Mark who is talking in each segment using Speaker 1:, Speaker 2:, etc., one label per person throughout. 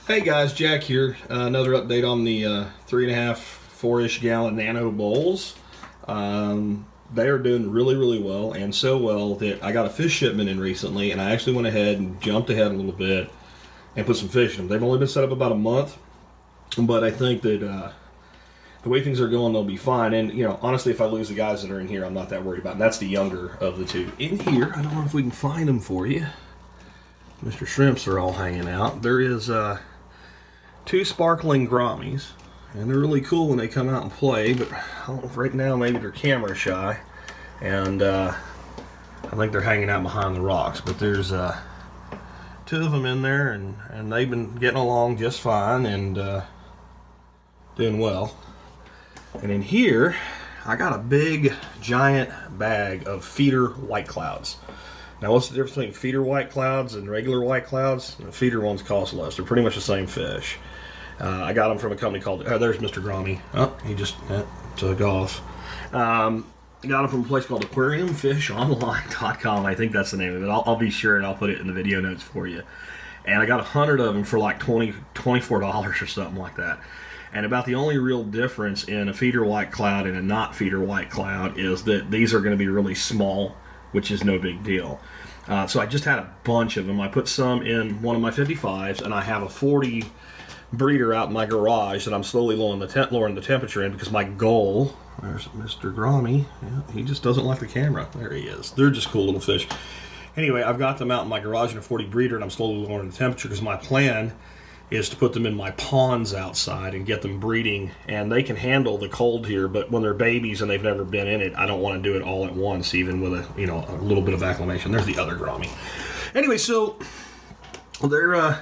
Speaker 1: Hey guys, Jack here. Another update on the 3.5, 4-ish gallon Nano bowls. They are doing really well, and so well that I got a fish shipment in recently, and I actually went ahead and jumped ahead a little bit and put some fish in them. They've only been set up about a month, but I think that the way things are going, they'll be fine. And you know, honestly, if I lose the guys that are in here, I'm not that worried about it. And that's the younger of the two. In here, I don't know if we can find them for you. Mr. Shrimps are all hanging out. There is two sparkling Grammies, and they're really cool when they come out and play, but I don't know if right now maybe they're camera shy, and I think they're hanging out behind the rocks. But there's two of them in there, and they've been getting along just fine and doing well. And in here, I got a big giant bag of feeder white clouds. Now, what's the difference between feeder white clouds and regular white clouds? The feeder ones cost less. They're pretty much the same fish. I got them from a company called, there's Mr. Grommy. Oh, he just took off. I got them from a place called aquariumfishonline.com. I think that's the name of it. I'll be sure and I'll put it in the video notes for you. And I got 100 of them for like $24 or something like that. And about the only real difference in a feeder white cloud and a not feeder white cloud is that these are going to be really small, which is no big deal. So I just had a bunch of them. I put some in one of my 55s, and I have a 40 breeder out in my garage that I'm slowly lowering the temperature in, because my goal, there's Mr. Grommy, yeah, he just doesn't like the camera. There he is. They're just cool little fish. Anyway, I've got them out in my garage in a 40 breeder, and I'm slowly lowering the temperature because my plan is to put them in my ponds outside and get them breeding, and they can handle the cold here, but when they're babies and they've never been in it, I don't want to do it all at once, even with a little bit of acclimation. There's the other Grommy. Anyway, so they're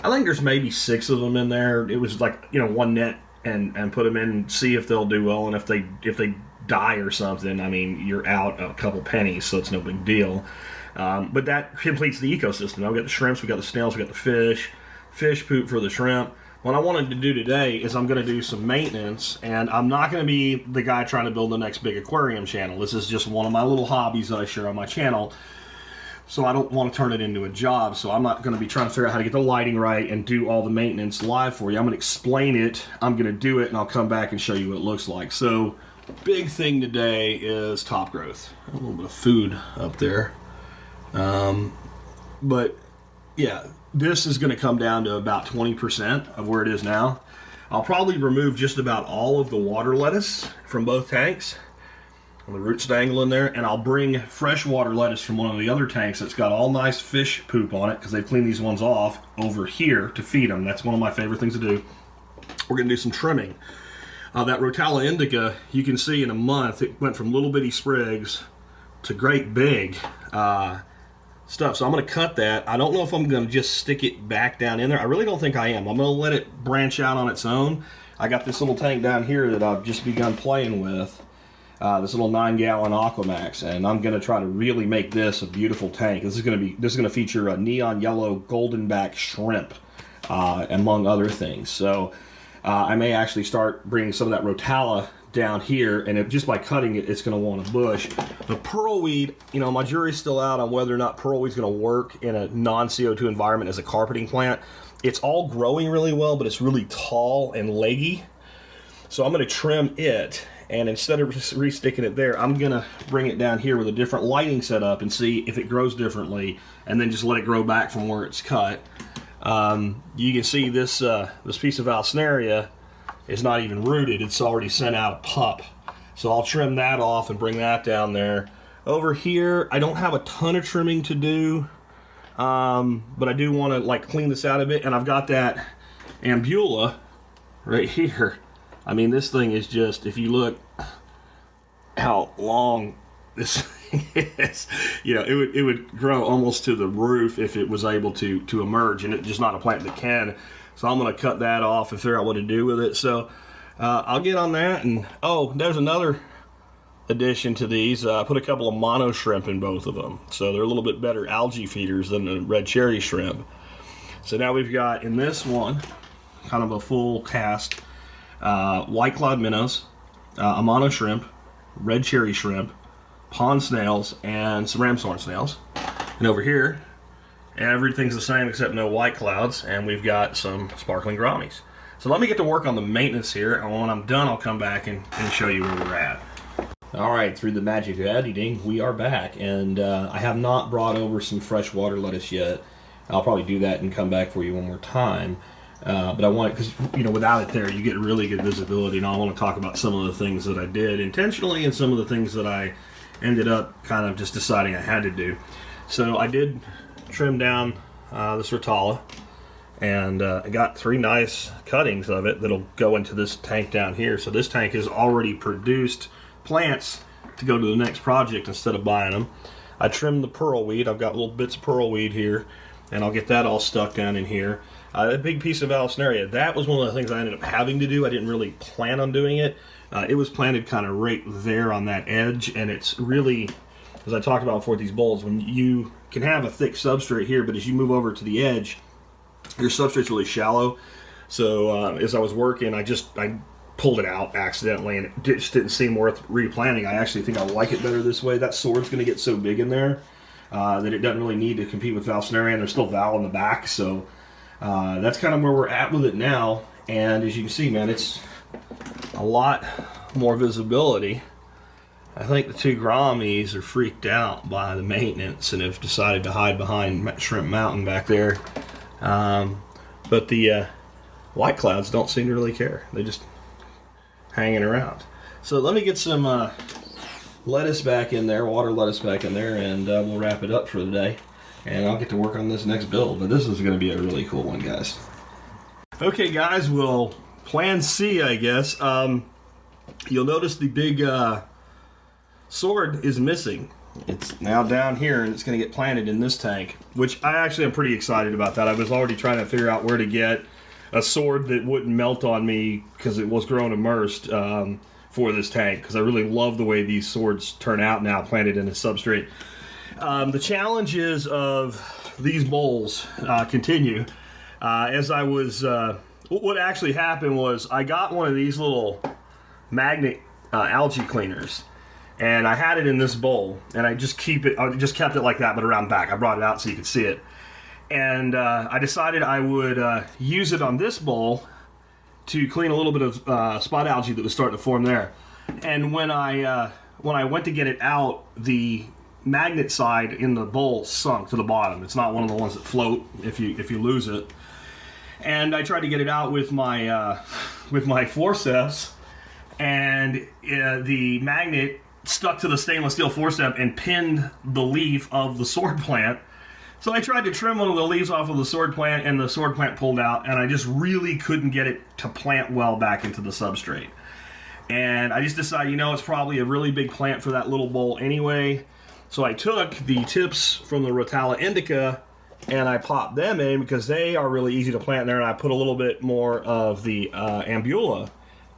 Speaker 1: I think there's maybe 6 of them in there. It was like, one net and put them in and see if they'll do well, and if they die or something, I mean, you're out a couple pennies, so it's no big deal. But that completes the ecosystem. Now we got the shrimps, we got the snails, we got the fish poop for the shrimp. What I wanted to do today is I'm going to do some maintenance, and I'm not going to be the guy trying to build the next big aquarium channel. This is just one of my little hobbies that I share on my channel, so I don't want to turn it into a job. So I'm not going to be trying to figure out how to get the lighting right and do all the maintenance live for you. I'm going to explain it, I'm going to do it, and I'll come back and show you what it looks like. So big thing today is top growth. A little bit of food up there, but yeah, this is going to come down to about 20% of where it is now. I'll probably remove just about all of the water lettuce from both tanks, the roots dangling there, and I'll bring fresh water lettuce from one of the other tanks that's got all nice fish poop on it, because they've cleaned these ones off, over here to feed them. That's one of my favorite things to do. We're going to do some trimming. That Rotala indica, you can see in a month, it went from little bitty sprigs to great big stuff. So I'm going to cut that. I don't know if I'm going to just stick it back down in there. I really don't think I am. I'm going to let it branch out on its own. I got this little tank down here that I've just begun playing with. This little 9-gallon AquaMaxx, and I'm going to try to really make this a beautiful tank. This is going to feature a neon yellow goldenback shrimp, among other things. So I may actually start bringing some of that Rotala down here, and just by cutting it, it's going to want a bush. The pearlweed, my jury's still out on whether or not pearlweed's going to work in a non-CO2 environment as a carpeting plant. It's all growing really well, but it's really tall and leggy. So I'm going to trim it, and instead of just re-sticking it there, I'm going to bring it down here with a different lighting setup and see if it grows differently, and then just let it grow back from where it's cut. You can see this piece of Alsnaria is not even rooted. It's already sent out a pup. So I'll trim that off and bring that down there. Over here, I don't have a ton of trimming to do, but I do want to clean this out a bit, and I've got that Ambula right here. I mean, this thing is just, if you look how long this thing is, it would grow almost to the roof if it was able to emerge, and it's just not a plant that can. So I'm going to cut that off and figure out what to do with it. So I'll get on that. And there's another addition to these. I put a couple of mono shrimp in both of them, so they're a little bit better algae feeders than the red cherry shrimp. So now we've got in this one kind of a full cast white cloud minnows, a mono shrimp, red cherry shrimp, pond snails, and some ramshorn snails. And over here Everything's the same except no white clouds, and we've got some sparkling grommies. So let me get to work on the maintenance here, and when I'm done, I'll come back and show you where we're at. All right, through the magic of editing, we are back, and I have not brought over some fresh water lettuce yet. I'll probably do that and come back for you one more time. But I want it because, you know, without it there, you get really good visibility, and I want to talk about some of the things that I did intentionally and some of the things that I ended up kind of just deciding I had to do. So I did trim down this Rotala, and I got 3 nice cuttings of it that'll go into this tank down here. So this tank has already produced plants to go to the next project instead of buying them. I trimmed the pearlweed. I've got little bits of pearlweed here, and I'll get that all stuck down in here. A big piece of Vallisneria, that was one of the things I ended up having to do. I didn't really plan on doing it. It was planted kind of right there on that edge, and it's really, as I talked about before, these bowls, when you can have a thick substrate here, but as you move over to the edge, your substrate's really shallow. So as I was working, I pulled it out accidentally, and it just didn't seem worth replanting. I actually think I like it better this way. That sword's going to get so big in there that it doesn't really need to compete with Vallisneria, and there's still Val in the back, so that's kind of where we're at with it now. And as you can see, man, it's a lot more visibility. I think the 2 grommies are freaked out by the maintenance and have decided to hide behind Shrimp Mountain back there. But the white clouds don't seem to really care. They're just hanging around. So let me get some lettuce back in there, water lettuce back in there, and we'll wrap it up for the day. And I'll get to work on this next build. But this is going to be a really cool one, guys. Okay, guys, well, plan C, I guess. You'll notice the big sword is missing. It's now down here, and it's going to get planted in this tank, which I actually am pretty excited about that. I was already trying to figure out where to get a sword that wouldn't melt on me because it was grown immersed for this tank, because I really love the way these swords turn out now planted in a substrate. The challenges of these bowls continue. As I was, what actually happened was I got one of these little magnet algae cleaners, and I had it in this bowl, and I just kept it like that, but around back. I brought it out so you could see it, and I decided I would use it on this bowl to clean a little bit of spot algae that was starting to form there. And when I went to get it out, the magnet side in the bowl sunk to the bottom. It's not one of the ones that float if you lose it. And I tried to get it out with my forceps, and the magnet stuck to the stainless steel forceps and pinned the leaf of the sword plant. So I tried to trim one of the leaves off of the sword plant, and the sword plant pulled out, and I just really couldn't get it to plant well back into the substrate. And I just decided, you know, it's probably a really big plant for that little bowl anyway. So I took the tips from the Rotala indica and I popped them in because they are really easy to plant in there, and I put a little bit more of the ambula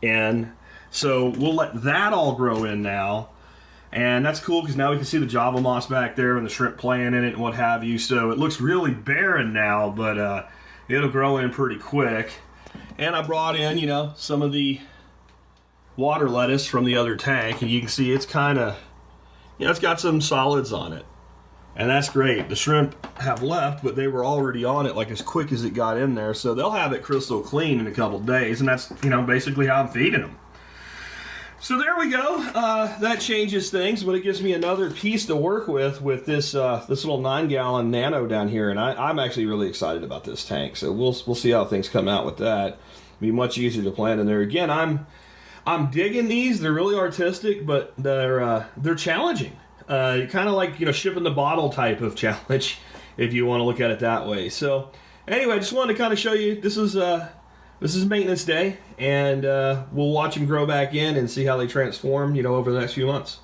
Speaker 1: in. So we'll let that all grow in now. And that's cool because now we can see the Java moss back there and the shrimp playing in it and what have you. So it looks really barren now, but it'll grow in pretty quick. And I brought in, you know, some of the water lettuce from the other tank, and you can see it's kind of, you know, it's got some solids on it. And that's great. The shrimp have left, but they were already on it like as quick as it got in there. So they'll have it crystal clean in a couple days, and that's, you know, basically how I'm feeding them. So there we go. That changes things, but it gives me another piece to work with this this little 9-gallon Nano down here, and I'm actually really excited about this tank. So we'll see how things come out with that. It'll be much easier to plant in there. Again, I'm digging these. They're really artistic, but they're challenging. Kind of like, you know, shipping the bottle type of challenge, if you want to look at it that way. So anyway, I just wanted to kind of show you this is maintenance day, and we'll watch them grow back in and see how they transform, you know, over the next few months.